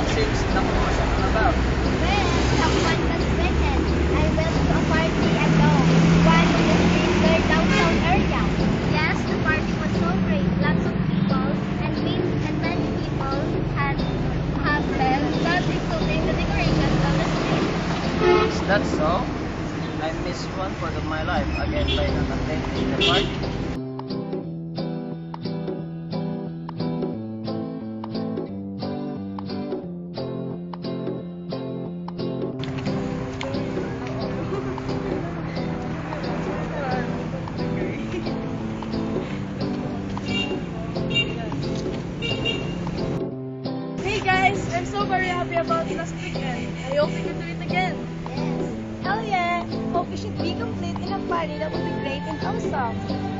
what seems the most about? Well, someone was bitten. I went to a party alone. One in the street near downtown area. Yes, the party was so great. Lots of people and many people had help, not including the decorations on the street. Is that so? I missed one part of my life again by not attending the party. Hey guys, I'm so very happy about last weekend. I hope we can do it again. Yes. Hell yeah! Hope we should be complete in a party that would be great and awesome.